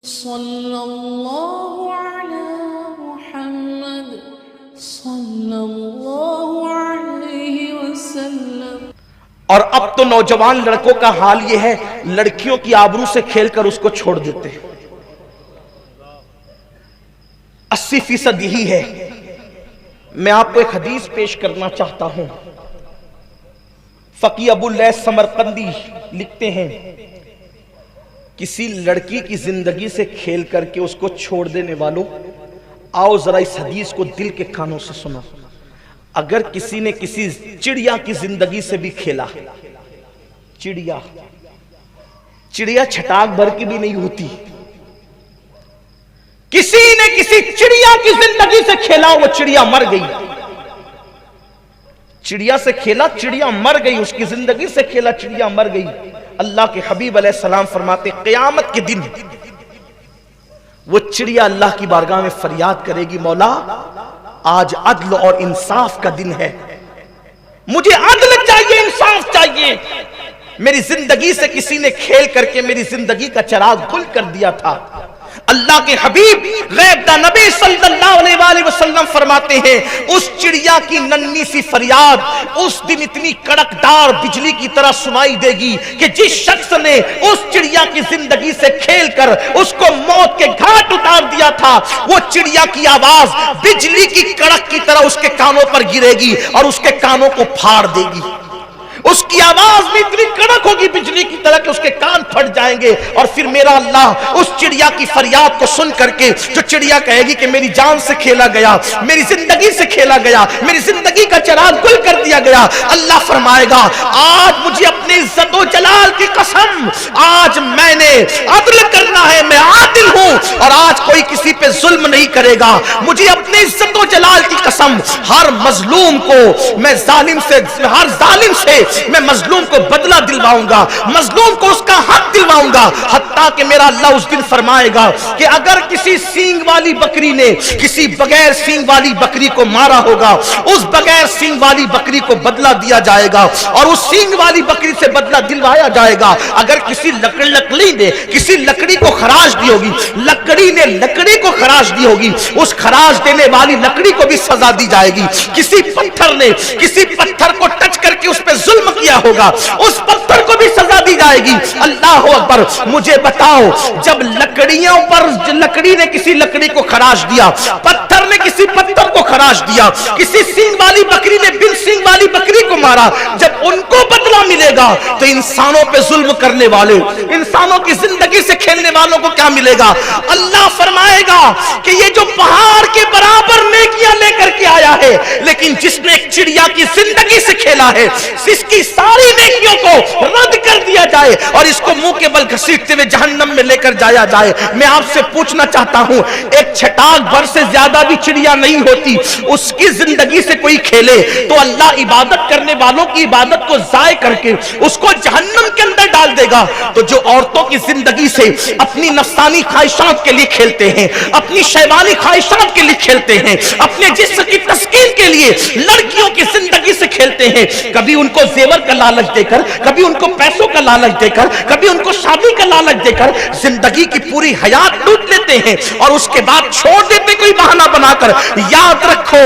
صلی اللہ علی محمد صلی اللہ علیہ وسلم۔ اور اب تو نوجوان لڑکوں کا حال یہ ہے، لڑکیوں کی آبرو سے کھیل کر اس کو چھوڑ دیتے ہیں۔ 80% یہی ہے۔ میں آپ کو ایک حدیث پیش کرنا چاہتا ہوں۔ فقی ابو اللیث سمرقندی لکھتے ہیں، کسی لڑکی کی زندگی سے کھیل کر کے اس کو چھوڑ دینے والوں، آؤ ذرا اس حدیث کو دل کے کانوں سے سنا۔ اگر کسی نے کسی چڑیا کی زندگی سے بھی کھیلا، چڑیا چھٹاک بھر کی بھی نہیں ہوتی، کسی نے کسی چڑیا کی زندگی سے کھیلا، وہ چڑیا مر گئی۔ چڑیا سے کھیلا، چڑیا مر گئی، اس کی زندگی سے کھیلا، چڑیا مر گئی۔ اللہ کے حبیب علیہ السلام فرماتے قیامت کے دن وہ چڑیا اللہ کی بارگاہ میں فریاد کرے گی، مولا آج عدل اور انصاف کا دن ہے، مجھے عدل چاہیے، انصاف چاہیے۔ میری زندگی سے کسی نے کھیل کر کے میری زندگی کا چراغ گل کر دیا تھا۔ اللہ کے حبیب غیب دا نبی صلی اللہ علیہ وآلہ وسلم فرماتے ہیں، اس چڑیا کی ننھی سی فریاد اس دن اتنی کڑکدار بجلی کی طرح سنائی دے گی کہ جس شخص نے اس چڑیا کی زندگی سے کھیل کر اس کو موت کے گھاٹ اتار دیا تھا، وہ چڑیا کی آواز بجلی کی کڑک کی طرح اس کے کانوں پر گرے گی اور اس کے کانوں کو پھاڑ دے گی۔ اس کی آواز میں اتنی کڑک ہوگی بجلی کی طرح کہ اس کے کان پھٹ جائیں گے، اور پھر میرا اللہ اس چڑیا کی فریاد کو سن کر کے، جو چڑیا کہے گی کہ میری جان سے کھیلا گیا، میری زندگی سے کھیلا گیا، میری زندگی کا چراغ گل کر دیا گیا، اللہ فرمائے گا آج مجھے اپنی عزت و جلال کی قسم، آج میں نے عدل کرنا ہے، میں عادل ہوں، اور آج کوئی کسی پہ ظلم نہیں کرے گا۔ مجھے اپنی عزت و جلال کی قسم، ہر مظلوم کو میں ہر ظالم سے میں مظلوم کو بدلہ دلواؤں گا، مظلوم کو اس کا حق دلواؤں گا، حتیٰ کہ میرا اللہ اس دن فرمائے گا کہ اگر کسی سینگ والی بکری نے کسی بغیر سینگ والی بکری کو مارا ہوگا، اس بغیر سینگ والی بکری کو بدلہ دیا جائے گا اور اس سینگ والی بکری سے بدلہ دلوایا جائے گا۔ اگر کسی لکڑی نے کسی لکڑی کو خراش دی ہوگی، لکڑی نے لکڑی کو خراش دی ہوگی، اس خراش دینے والی لکڑی کو بھی سزا دی جائے گی۔ کسی پتھر نے کسی پتھر کو ٹچ کر کے اس پہ ظلم کیا ہوگا، اس پتھر کو بھی سزا دی جائے گی۔ اللہ اکبر۔ مجھے بتاؤ، جب لکڑیوں پر لکڑی نے کسی لکڑی کو خراش دیا، پتھر نے کسی پتھر کو خراش دیا، کسی سینگ والی بکری نے بن سینگ والی بکری کو مارا، جب ان کو بدلہ ملے گا تو انسانوں پہ ظلم کرنے والے، انسانوں کی زندگی سے کھیلنے والوں کو کیا ملے گا؟ اللہ فرمائے گا کہ یہ جو پہاڑ کے برابر نیکیاں لے کر کے آیا ہے، لیکن جس نے ایک چڑیا کی زندگی سے کھیلا ہے، اس کی ساری نیکیوں کو رد کر دیا جائے اور اس کو منہ کے بل گھسیٹتے ہوئے جہنم میں لے کر جایا جائے۔ میں آپ سے پوچھنا چاہتا ہوں، ایک چھٹاک بھر سے زیادہ بھی چڑیا نہیں ہوتی، اس کی زندگی سے کوئی کھیلے تو اللہ عبادت کرنے والوں کی عبادت کو ضائع کر کے اس کو جہنم کے اندر ڈال دے گا۔ تو جو عورتوں کی زندگی سے اپنی نفسانی خواہشات کے لیے کھیلتے ہیں، اپنی شیطانی خواہشات کے لیے کھیلتے ہیں، اپنے جسم کی تسکین کے لیے لڑکیوں کی زندگی سے کھیلتے ہیں، کبھی ان کو زیور کا لالچ دے کر، کبھی ان کو پیسوں کا لالچ دے کر، کبھی ان کو شادی کا لالچ دے کر زندگی کی پوری حیات لوٹ لیتے ہیں اور اس کے بعد چھوڑ دیتے کوئی بہانہ بنا کر۔ یاد رکھو،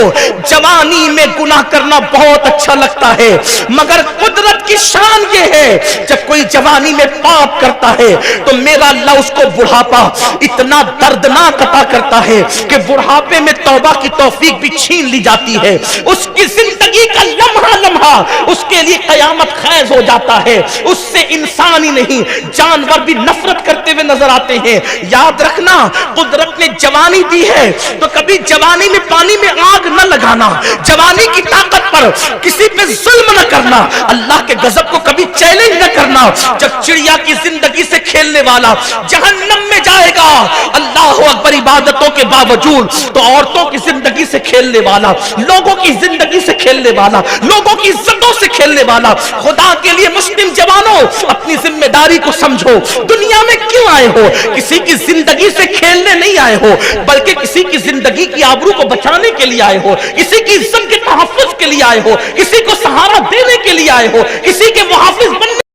جوانی میں گناہ کرنا بہت اچھا لگتا ہے، مگر قدرت کی شان یہ ہے جب کوئی جوانی میں پاپ کرتا ہے تو میرا اللہ اس کو بڑھاپا اتنا دردناک عطا کرتا ہے کہ بڑھاپے میں توبہ کی توفیق بھی چھین لی جاتی ہے۔ اس کی زندگی کا لمحہ لمحہ اس کے لیے قیامت خیز ہو جاتا ہے، اس سے انسان ہی نہیں جانور بھی نفرت کرتے ہوئے نظر آتے ہیں۔ یاد رکھنا، قدرت نے جوانی دی ہے تو کبھی جوانی میں پانی میں آگ نہ لگانا، جوانی کی طاقت پر کسی پہ ظلم نہ کرنا، اللہ کے غضب کو کبھی چیلنج نہ کرنا۔ جب چڑیا کی زندگی سے کھیلنے والا جہنم میں جائے گا، اللہ اکبر، عبادتوں کے باوجود، تو عورتوں کی زندگی سے کھیلنے والا، لوگوں کی زندگی سے کھیلنے والا، لوگوں کی عزتوں سے کھیلنے والا، خدا کے لیے مسلم جوانوں اپنی ذمہ داری کو سمجھو۔ دنیا میں کیوں آئے ہو؟ کسی کی زندگی سے کھیلنے نہیں آئے ہو، بلکہ کسی کی زندگی کی آبرو کو بچانے کے لیے آئے ہو، کسی کی عزت کے تحفظ کے لیے آئے ہو، کسی کو سہارا دینے کے لیے آئے ہو، کسی کے محافظ بننے